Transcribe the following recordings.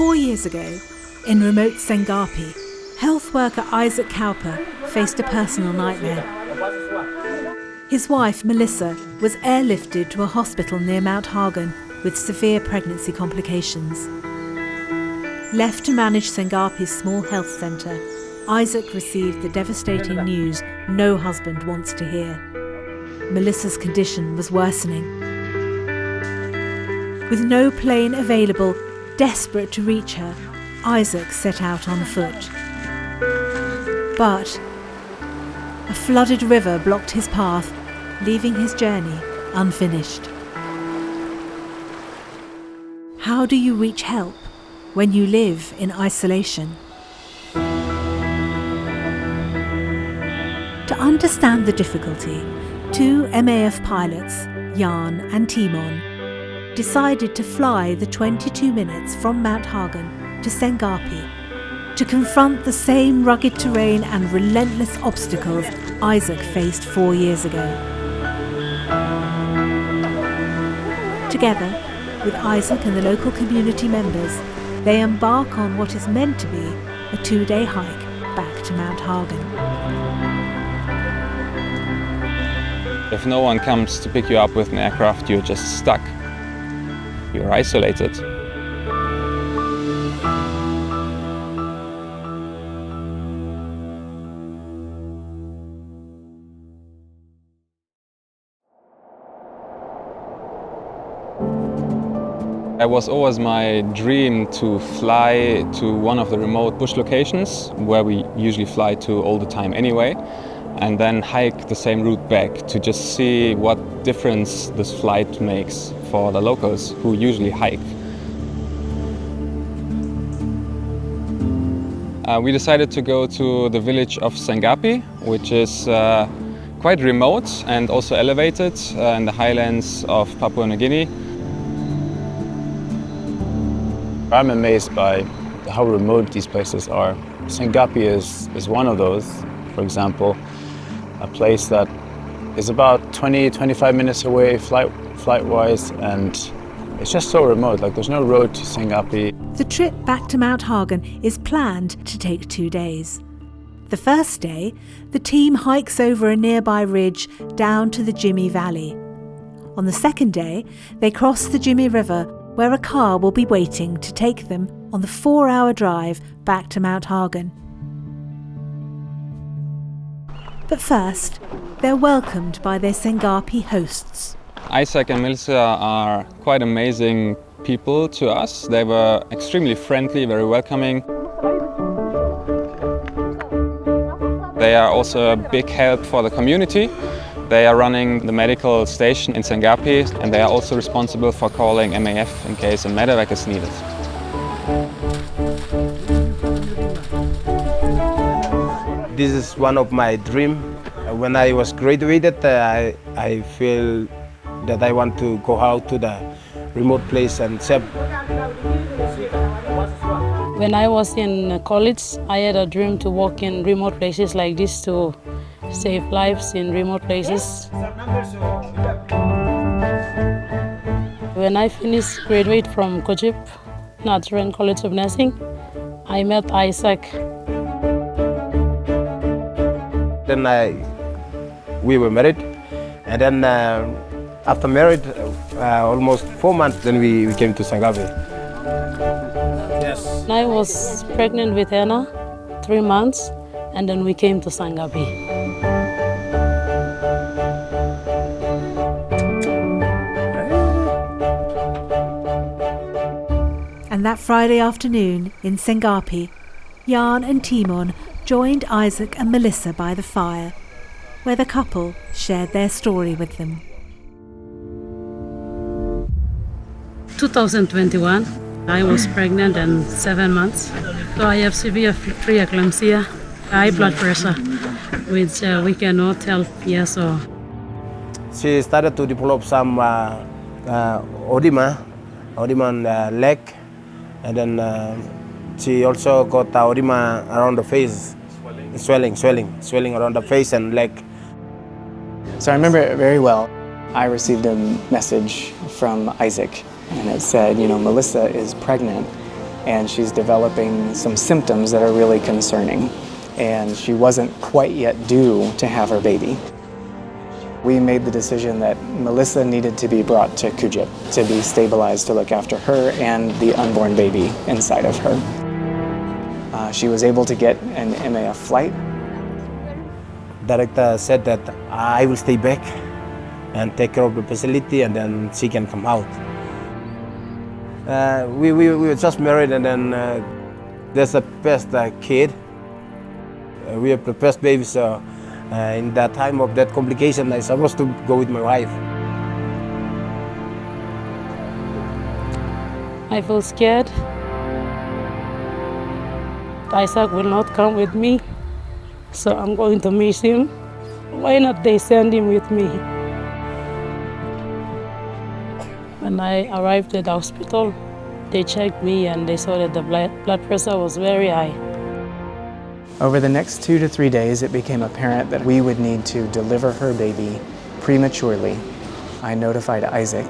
4 years ago, in remote Sengapi, health worker Issac Kaupa faced a personal nightmare. His wife, Melisha, was airlifted to a hospital near Mount Hagen with severe pregnancy complications. Left to manage Sengapi's small health centre, Issac received the devastating news no husband wants to hear. Melissa's condition was worsening. With no plane available, desperate to reach her, Issac set out on foot. But a flooded river blocked his path, leaving his journey unfinished. How do you reach help when you live in isolation? To understand the difficulty, 2 MAF pilots, Jan and Timon, decided to fly the 22 minutes from Mount Hagen to Sengapi to confront the same rugged terrain and relentless obstacles Issac faced 4 years ago. Together, with Issac and the local community members, they embark on what is meant to be a 2-day hike back to Mount Hagen. If no one comes to pick you up with an aircraft, you're just stuck. You're isolated. It was always my dream to fly to one of the remote bush locations where we usually fly to all the time anyway, and then hike the same route back to just see what difference this flight makes for the locals who usually hike. We decided to go to the village of Sengapi, which is quite remote and also elevated in the highlands of Papua New Guinea. I'm amazed by how remote these places are. Sengapi is one of those. For example, a place that is about 20-25 minutes away flight-wise, and it's just so remote. Like, there's no road to Sengapi. The trip back to Mount Hagen is planned to take 2 days. The first day, the team hikes over a nearby ridge down to the Jimmy Valley. On the second day, they cross the Jimmy River, where a car will be waiting to take them on the 4-hour drive back to Mount Hagen. But first, they're welcomed by their Sengapi hosts. Issac and Melisha are quite amazing people to us. They were extremely friendly, very welcoming. They are also a big help for the community. They are running the medical station in Sengapi, and they are also responsible for calling MAF in case a medevac is needed. This is one of my dreams. When I was graduated, I feel that I want to go out to the remote place and serve. When I was in college, I had a dream to work in remote places like this to save lives in remote places. When I finished graduate from Kojip, Natural College of Nursing, I met Issac. Then we were married, and then after married, almost 4 months, then we came to Sengapi. Yes. I was pregnant with Anna, 3 months, and then we came to Sengapi. And that Friday afternoon in Sengapi, Jan and Timon joined Issac and Melisha by the fire, where the couple shared their story with them. 2021, I was pregnant and 7 months. So I have severe preeclampsia, high blood pressure, which we cannot help here. So she started to develop some edema on the leg, and then she also got edema around the face, swelling around the face and leg. So I remember it very well. I received a message from Issac, and it said, Melisha is pregnant, and she's developing some symptoms that are really concerning. And she wasn't quite yet due to have her baby. We made the decision that Melisha needed to be brought to Kujip to be stabilized to look after her and the unborn baby inside of her. She was able to get an MAF flight. Director said that I will stay back and take care of the facility, and then she can come out. We were just married, and then there's a first kid. We have the first baby, so in that time of that complication, I supposed to go with my wife. I feel scared. Issac will not come with me, so I'm going to miss him. Why not they send him with me? When I arrived at the hospital, they checked me and they saw that the blood pressure was very high. Over the next 2 to 3 days, it became apparent that we would need to deliver her baby prematurely. I notified Issac.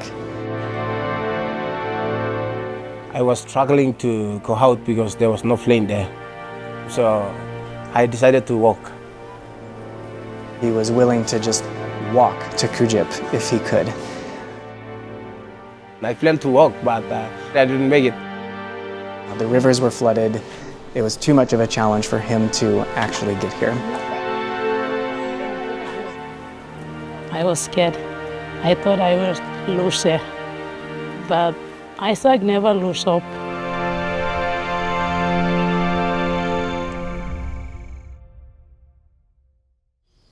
I was struggling to go out because there was no plane there. So I decided to walk. He was willing to just walk to Kujip if he could. I planned to walk, but I didn't make it. The rivers were flooded. It was too much of a challenge for him to actually get here. I was scared. I thought I would lose her, but Issac never lose hope.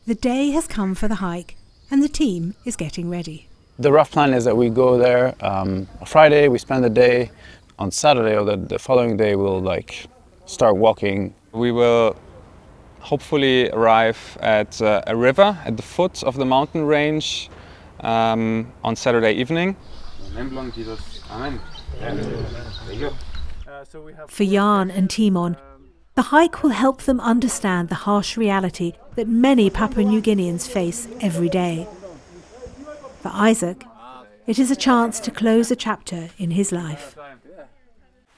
The day has come for the hike, and the team is getting ready. The rough plan is that we go there on Friday, we spend the day. On Saturday or the following day, we'll start walking. We will hopefully arrive at a river at the foot of the mountain range on Saturday evening. For Jan and Timon, the hike will help them understand the harsh reality that many Papua New Guineans face every day. For Issac, it is a chance to close a chapter in his life.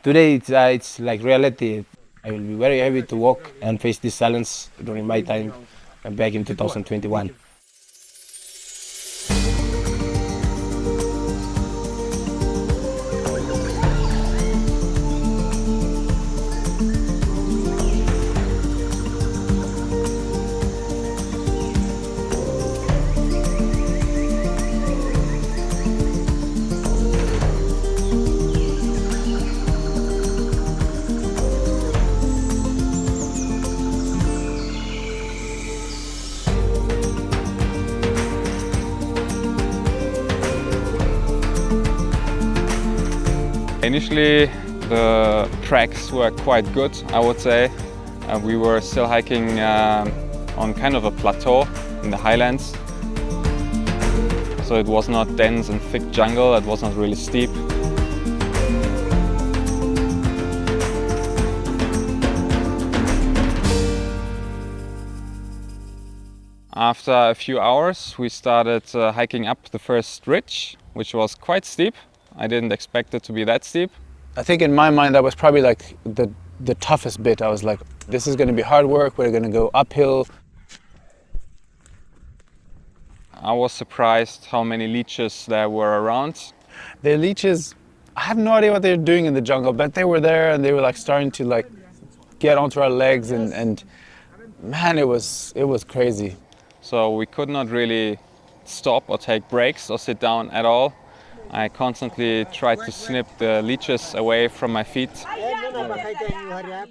Today it's like reality. I will be very happy to walk and face this challenge during my time back in 2021. Initially, the tracks were quite good, I would say. We were still hiking on kind of a plateau in the highlands. So it was not dense and thick jungle, it was not really steep. After a few hours, we started hiking up the first ridge, which was quite steep. I didn't expect it to be that steep. I think in my mind that was probably the toughest bit. I was like, this is going to be hard work, we're going to go uphill. I was surprised how many leeches there were around. The leeches, I have no idea what they were doing in the jungle, but they were there and they were starting to get onto our legs and man, it was crazy. So we could not really stop or take breaks or sit down at all. I constantly tried to snip the leeches away from my feet. I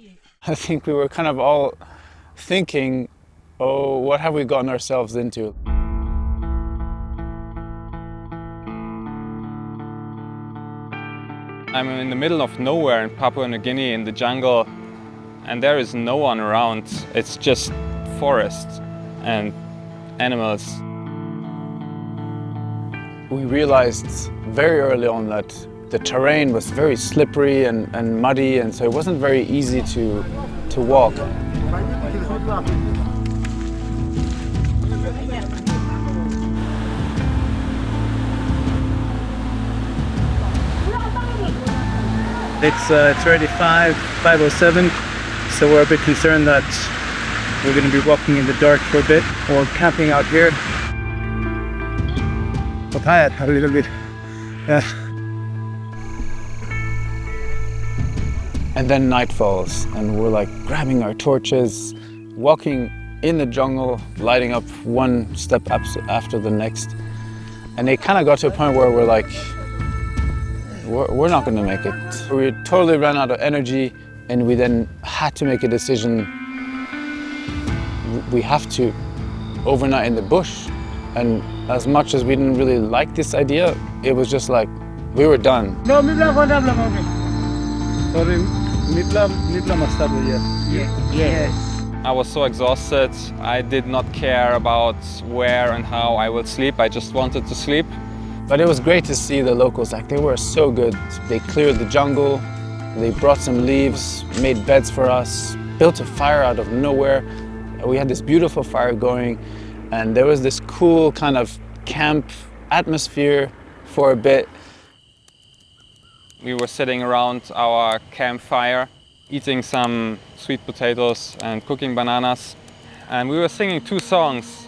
think we were kind of all thinking, oh, what have we gotten ourselves into? I'm in the middle of nowhere in Papua New Guinea in the jungle, and there is no one around. It's just forest and animals. We realized very early on that the terrain was very slippery and muddy, and so it wasn't very easy to walk. It's already 5:07, so we're a bit concerned that we're going to be walking in the dark for a bit or camping out here. So tired a little bit. Yeah. And then night falls, and we're like grabbing our torches, walking in the jungle, lighting up one step after the next. And it kind of got to a point where we're like, we're not going to make it. We totally ran out of energy, and we then had to make a decision. We have to overnight in the bush. And as much as we didn't really like this idea, it was just like, we were done. Yes. I was so exhausted. I did not care about where and how I would sleep. I just wanted to sleep. But it was great to see the locals, like they were so good. They cleared the jungle, they brought some leaves, made beds for us, built a fire out of nowhere. We had this beautiful fire going, and there was this cool kind of camp atmosphere for a bit. We were sitting around our campfire, eating some sweet potatoes and cooking bananas. And we were singing 2 songs.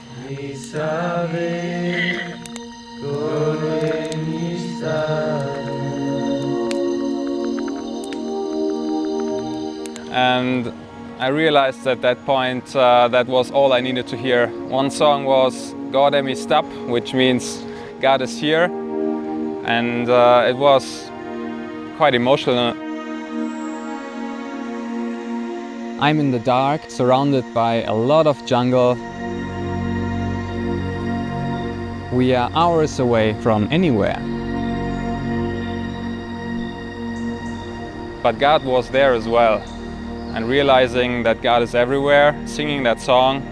And I realized at that point that was all I needed to hear. One song was God emi stap, which means God is here. And it was quite emotional. I'm in the dark, surrounded by a lot of jungle. We are hours away from anywhere. But God was there as well. And realizing that God is everywhere, singing that song,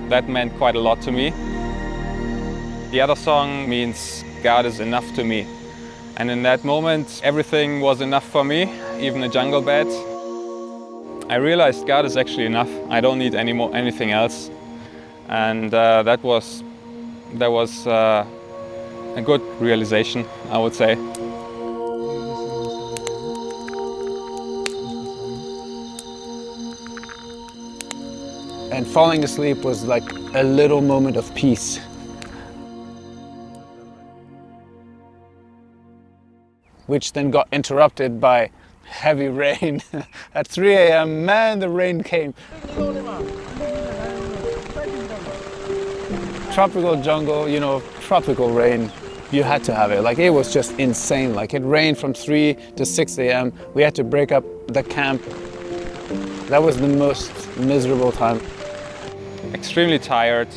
that meant quite a lot to me. The other song means God is enough to me. And in that moment, everything was enough for me, even a jungle bed. I realized God is actually enough. I don't need anything else. And that was a good realization, I would say. And falling asleep was like a little moment of peace. Which then got interrupted by heavy rain. At 3 a.m., man, the rain came. Tropical jungle, you know, tropical rain, you had to have it. Like, it was just insane. Like, it rained from 3 to 6 a.m. We had to break up the camp. That was the most miserable time. Extremely tired.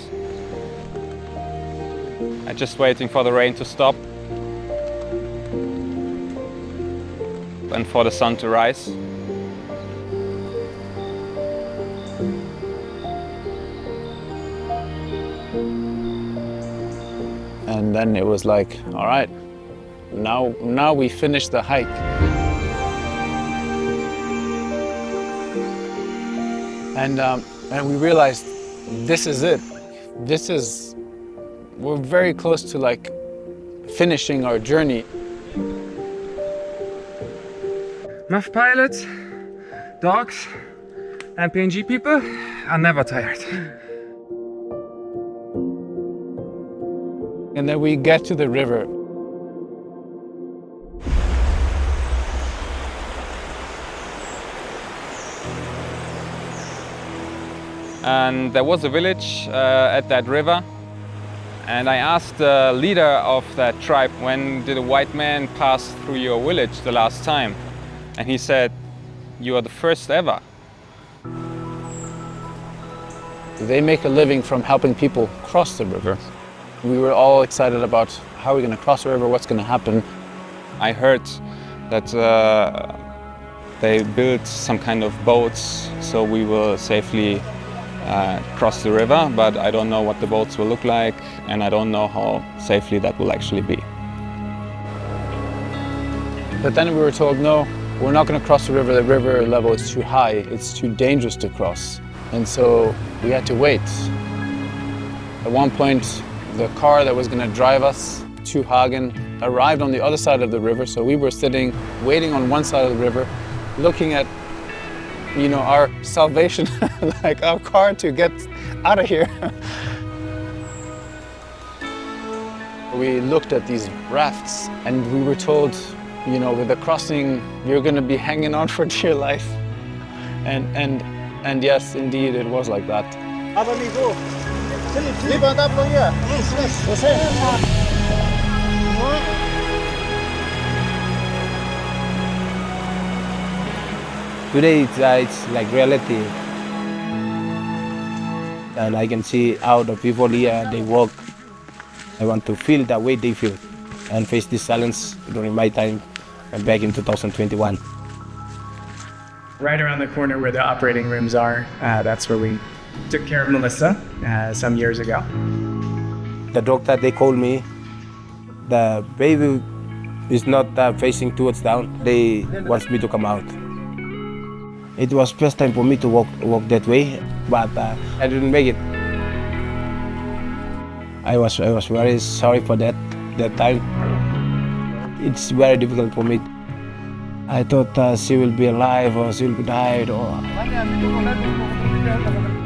Just waiting for the rain to stop. And for the sun to rise. And then it was like, all right, now we finished the hike. And we realized this is it. We're very close to like finishing our journey. MAF pilots, dogs, and PNG people are never tired. And then we get to the river. And there was a village at that river. And I asked the leader of that tribe, when did a white man pass through your village the last time? And he said, you are the first ever. They make a living from helping people cross the river. We were all excited about how we're going to cross the river, what's going to happen. I heard that they built some kind of boats so we will safely cross the river, but I don't know what the boats will look like, and I don't know how safely that will actually be. But then we were told, no, we're not going to cross the river level is too high, it's too dangerous to cross. And so we had to wait. At one point, the car that was going to drive us to Hagen, arrived on the other side of the river. So we were sitting, waiting on one side of the river, looking at, you know, our salvation, like our car to get out of here. We looked at these rafts and we were told, you know, with the crossing, you're going to be hanging on for dear life. And yes, indeed, it was like that. Today it's like reality. And I can see how the people here, they walk. I want to feel the way they feel and face this challenge during my time back in 2021. Right around the corner where the operating rooms are, that's where we took care of Melissa some years ago. The doctor, they called me. The baby is not facing towards down. They want me to come out. It was first time for me to walk that way, but I didn't make it. I was very sorry for that time. It's very difficult for me. I thought she will be alive or she will be died, or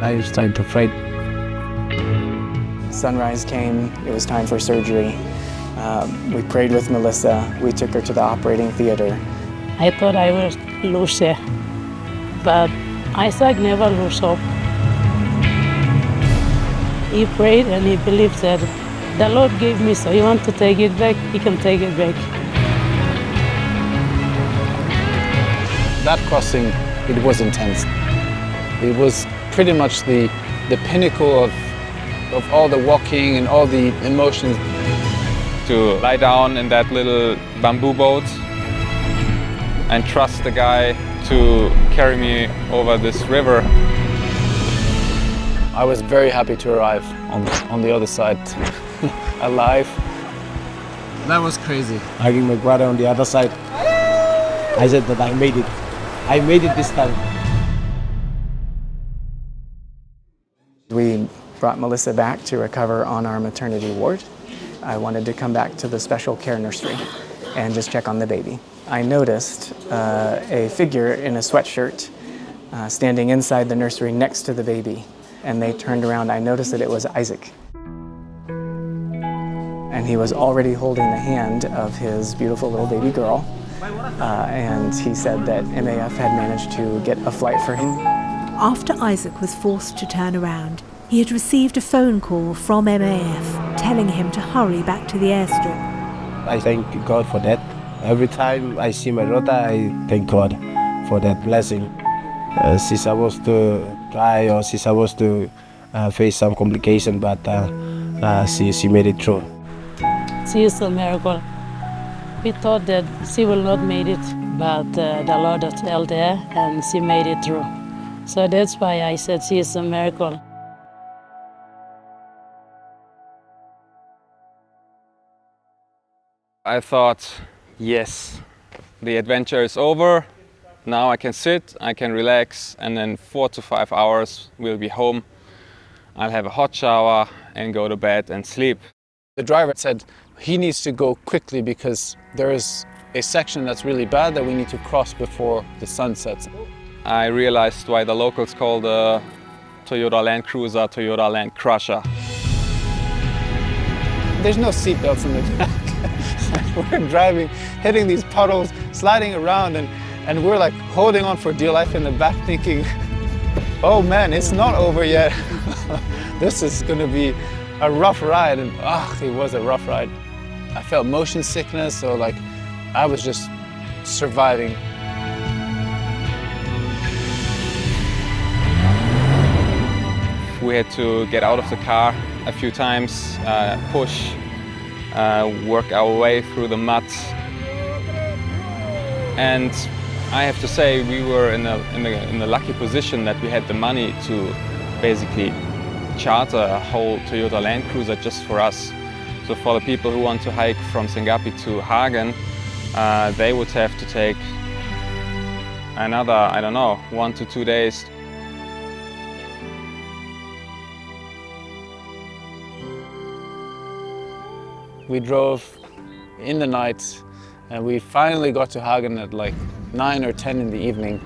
I was trying to afraid. Sunrise came, it was time for surgery. We prayed with Melissa, we took her to the operating theater. I thought I would lose her, but Isaac never lose hope. He prayed and he believed that the Lord gave me, so he wants to take it back, he can take it back. That crossing, it was intense. It was pretty much the pinnacle of all the walking and all the emotions. To lie down in that little bamboo boat and trust the guy to carry me over this river. I was very happy to arrive on the other side, alive. That was crazy. Hugging my brother on the other side. I said that I made it. I made it this time. We brought Melissa back to recover on our maternity ward. I wanted to come back to the special care nursery and just check on the baby. I noticed a figure in a sweatshirt standing inside the nursery next to the baby. And they turned around. I noticed that it was Isaac. And he was already holding the hand of his beautiful little baby girl. And he said that MAF had managed to get a flight for him. After Isaac was forced to turn around, he had received a phone call from MAF telling him to hurry back to the airstrip. I thank God for that. Every time I see my daughter, I thank God for that blessing. She's supposed to die or she's supposed to face some complication, but she made it through. She is a miracle. We thought that she will not make it, but the Lord has held her and she made it through. So that's why I said she is a miracle. I thought, yes, the adventure is over. Now I can sit, I can relax, and in 4 to 5 hours we'll be home. I'll have a hot shower and go to bed and sleep. The driver said he needs to go quickly because there is a section that's really bad that we need to cross before the sun sets. I realized why the locals call the Toyota Land Cruiser Toyota Land Crusher. There's no seatbelts in the back. We're driving, hitting these puddles, sliding around, and we're like holding on for dear life in the back thinking, oh man, it's not over yet. This is gonna be a rough ride, and it was a rough ride. I felt motion sickness, so like I was just surviving. We had to get out of the car a few times, push, work our way through the mud. And I have to say we were in a lucky position that we had the money to basically charter a whole Toyota Land Cruiser just for us. So for the people who want to hike from Sangapi to Hagen, they would have to take another, I don't know, 1 to 2 days. We drove in the night and we finally got to Hagen at like 9 or 10 in the evening.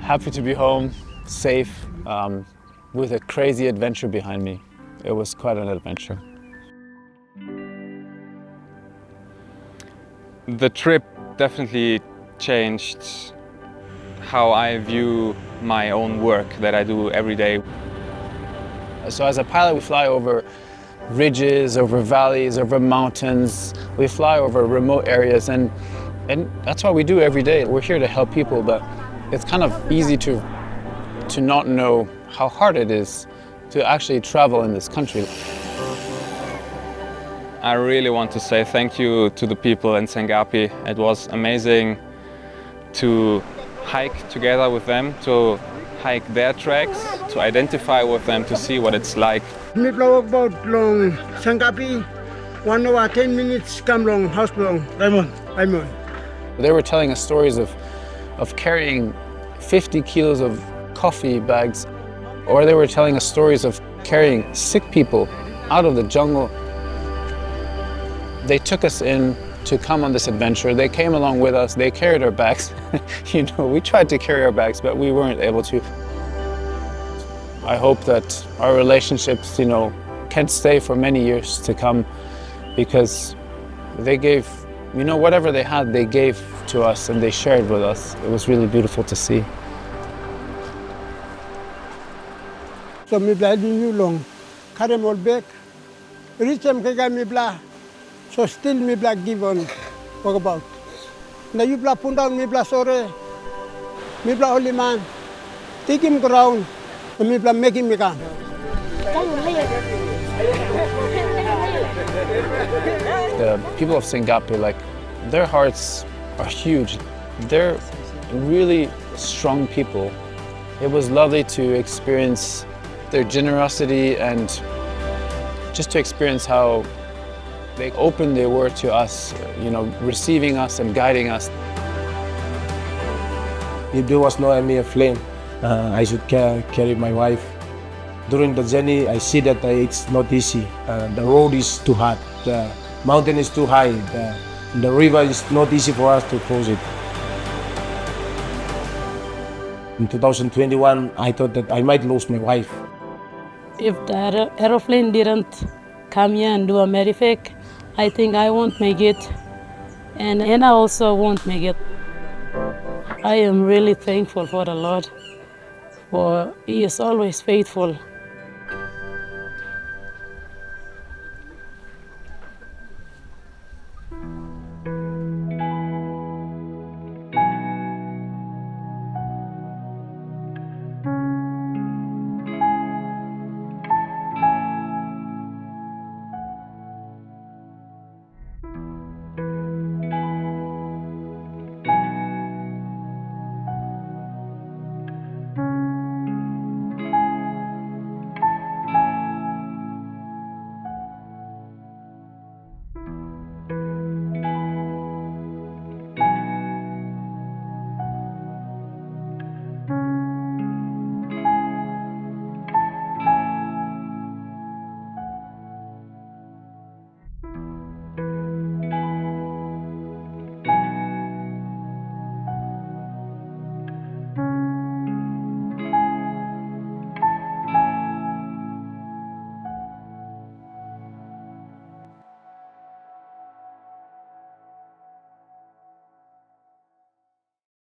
Happy to be home, safe, with a crazy adventure behind me. It was quite an adventure. The trip definitely changed how I view my own work that I do every day. So as a pilot, we fly over ridges, over valleys, over mountains. We fly over remote areas, and that's what we do every day. We're here to help people, but it's kind of easy to not know how hard it is to actually travel in this country. I really want to say thank you to the people in Sangapi. It was amazing to hike together with them, to hike their tracks, to identify with them, to see what it's like. Me blow about long Sangapi, 1 hour 10 minutes come long house long Raymond. They were telling us stories of carrying 50 kilos of coffee bags, or they were telling us stories of carrying sick people out of the jungle. They took us in to come on this adventure. They came along with us, they carried our bags. You know, we tried to carry our bags, but we weren't able to. I hope that our relationships, you know, can stay for many years to come, because they gave, you know, whatever they had, they gave to us and they shared with us. It was really beautiful to see. So me blah you long, carry all back, reach them me blah. So still me blah give on, talk about. Now you blah put down me blah sorry, me blah only man, take him ground, and me blah make him me come. The people of Sangapi, like, their hearts are huge. They're really strong people. It was lovely to experience their generosity and just to experience how they opened their word to us, you know, receiving us and guiding us. If there was no any plane, I should carry my wife. During the journey, I see that it's not easy. The road is too hard, the mountain is too high, the river is not easy for us to cross it. In 2021, I thought that I might lose my wife. If the aeroplane didn't come here and do a medevac, I think I won't make it, and I also won't make it. I am really thankful for the Lord, for He is always faithful.